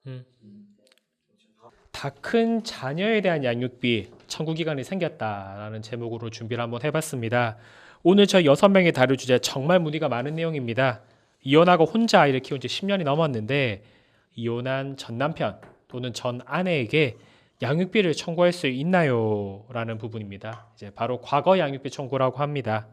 음. 다 큰 자녀에 대한 양육비 청구 기간이 생겼다라는 제목으로 준비를 한번 해봤습니다. 오늘 저희 6명이 다룰 주제 정말 문의가 많은 내용입니다. 이혼하고 혼자 아이를 키운 지 10년이 넘었는데 이혼한 전 남편 또는 전 아내에게 양육비를 청구할 수 있나요? 라는 부분입니다. 이제 바로 과거 양육비 청구라고 합니다.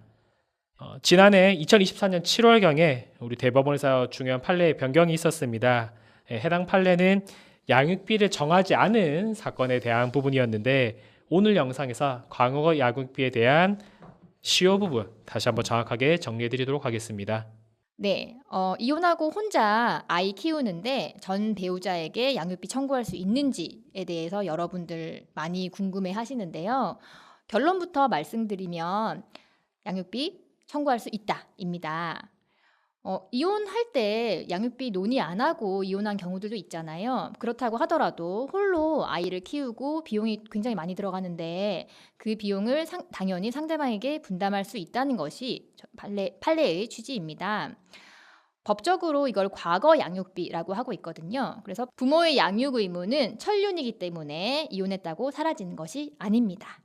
지난해 2024년 7월경에 우리 대법원에서 중요한 판례의 변경이 있었습니다. 해당 판례는 양육비를 정하지 않은 사건에 대한 부분이었는데 오늘 영상에서 과거 양육비에 대한 시효 부분 다시 한번 정확하게 정리해 드리도록 하겠습니다. 네, 이혼하고 혼자 아이 키우는데 전 배우자에게 양육비 청구할 수 있는지에 대해서 여러분들 많이 궁금해 하시는데요. 결론부터 말씀드리면 양육비 청구할 수 있다입니다. 이혼할 때 양육비 논의 안 하고 이혼한 경우들도 있잖아요. 그렇다고 하더라도 홀로 아이를 키우고 비용이 굉장히 많이 들어가는데 그 비용을 당연히 상대방에게 분담할 수 있다는 것이 판례의 취지입니다. 법적으로 이걸 과거 양육비라고 하고 있거든요. 그래서 부모의 양육 의무는 천륜이기 때문에 이혼했다고 사라지는 것이 아닙니다.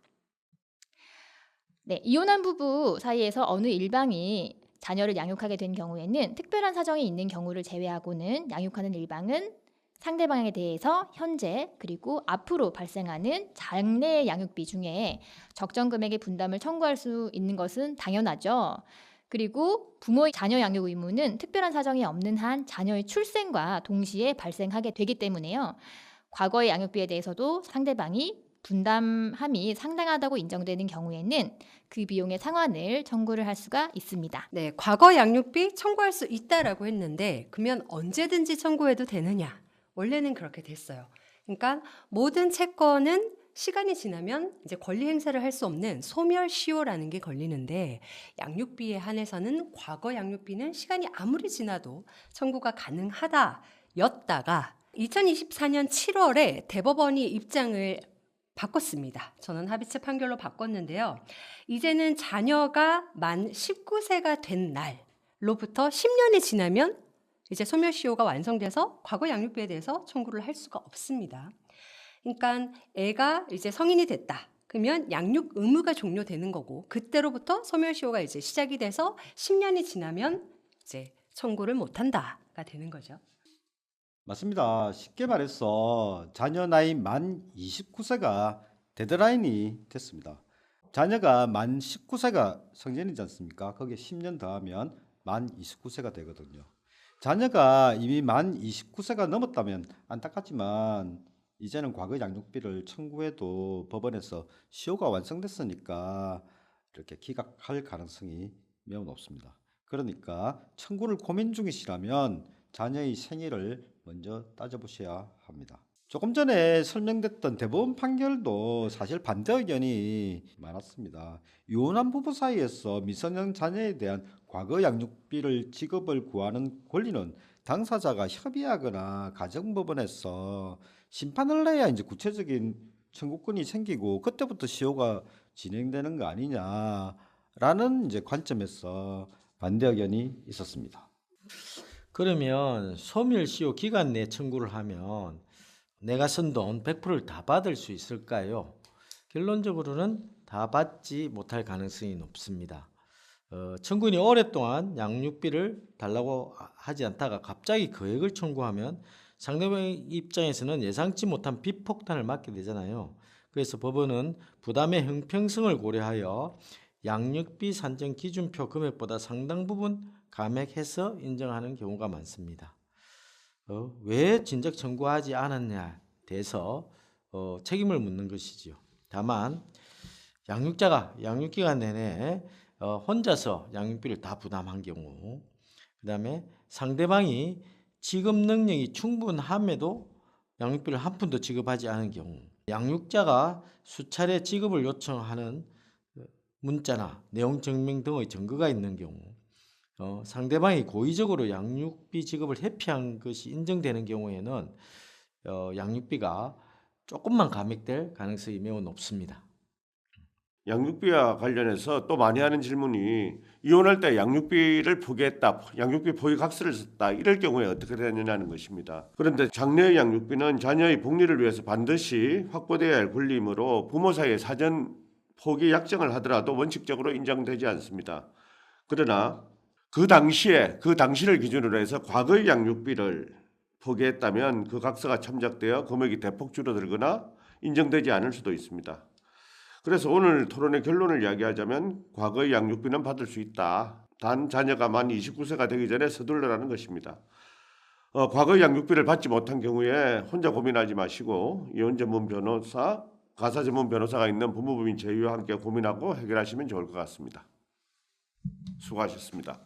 네, 이혼한 부부 사이에서 어느 일방이 자녀를 양육하게 된 경우에는 특별한 사정이 있는 경우를 제외하고는 양육하는 일방은 상대방에 대해서 현재 그리고 앞으로 발생하는 장래의 양육비 중에 적정 금액의 분담을 청구할 수 있는 것은 당연하죠. 그리고 부모의 자녀 양육 의무는 특별한 사정이 없는 한 자녀의 출생과 동시에 발생하게 되기 때문에요. 과거의 양육비에 대해서도 상대방이 분담함이 상당하다고 인정되는 경우에는 그 비용의 상환을 청구를 할 수가 있습니다. 네, 과거 양육비 청구할 수 있다라고 했는데 그러면 언제든지 청구해도 되느냐? 원래는 그렇게 됐어요. 그러니까 모든 채권은 시간이 지나면 이제 권리 행사를 할 수 없는 소멸시효라는 게 걸리는데 양육비에 한해서는 과거 양육비는 시간이 아무리 지나도 청구가 가능하다였다가 2024년 7월에 대법원이 입장을 바꿨습니다. 저는 합의체 판결로 바꿨는데요. 이제는 자녀가 만 19세가 된 날로부터 10년이 지나면 이제 소멸시효가 완성돼서 과거 양육비에 대해서 청구를 할 수가 없습니다. 그러니까 애가 이제 성인이 됐다. 그러면 양육 의무가 종료되는 거고 그때로부터 소멸시효가 이제 시작이 돼서 10년이 지나면 이제 청구를 못한다가 되는 거죠. 맞습니다. 쉽게 말해서 자녀 나이 만 29세가 데드라인이 됐습니다. 자녀가 만 19세가 성년이지 않습니까? 거기에 10년 더하면 만 29세가 되거든요. 자녀가 이미 만 29세가 넘었다면 안타깝지만 이제는 과거 양육비를 청구해도 법원에서 시효가 완성됐으니까 이렇게 기각할 가능성이 매우 높습니다. 그러니까 청구를 고민 중이시라면 자녀의 생일을 먼저 따져보셔야 합니다. 조금 전에 설명됐던 대법원 판결도 사실 반대 의견이 많았습니다. 이혼한 부부 사이에서 미성년 자녀에 대한 과거 양육비를 지급을 구하는 권리는 당사자가 협의하거나 가정법원에서 심판을 내야 이제 구체적인 청구권이 생기고 그때부터 시효가 진행되는 거 아니냐라는 이제 관점에서 반대 의견이 있었습니다. 그러면 소멸시효 기간 내 청구를 하면 내가 쓴 돈 100%를 다 받을 수 있을까요? 결론적으로는 다 받지 못할 가능성이 높습니다. 청구인이 오랫동안 양육비를 달라고 하지 않다가 갑자기 거액을 청구하면 상대방 입장에서는 예상치 못한 비폭탄을 맞게 되잖아요. 그래서 법원은 부담의 형평성을 고려하여 양육비 산정 기준표 금액보다 상당 부분 감액해서 인정하는 경우가 많습니다. 왜 진작 청구하지 않았냐에 대해서 책임을 묻는 것이지요. 다만 양육자가 양육기간 내내 혼자서 양육비를 다 부담한 경우, 그 다음에 상대방이 지급 능력이 충분함에도 양육비를 한 푼도 지급하지 않은 경우, 양육자가 수차례 지급을 요청하는 문자나 내용 증명 등의 증거가 있는 경우, 상대방이 고의적으로 양육비 지급을 회피한 것이 인정되는 경우에는 양육비가 조금만 감액될 가능성이 매우 높습니다. 양육비와 관련해서 또 많이 하는 질문이 이혼할 때 양육비를 포기했다, 양육비 포기 각서를 썼다 이럴 경우에 어떻게 되느냐는 것입니다. 그런데 장래의 양육비는 자녀의 복리를 위해서 반드시 확보되어야 할 권리이므로 부모 사이에 사전 포기 약정을 하더라도 원칙적으로 인정되지 않습니다. 그러나 그 당시를 기준으로 해서 과거의 양육비를 포기했다면 그 각서가 참작되어 금액이 대폭 줄어들거나 인정되지 않을 수도 있습니다. 그래서 오늘 토론의 결론을 이야기하자면 과거의 양육비는 받을 수 있다. 단 자녀가 만 29세가 되기 전에 서둘러라는 것입니다. 과거의 양육비를 받지 못한 경우에 혼자 고민하지 마시고 이혼 전문 변호사, 가사 전문 변호사가 있는 법무법인 제휴와 함께 고민하고 해결하시면 좋을 것 같습니다. 수고하셨습니다.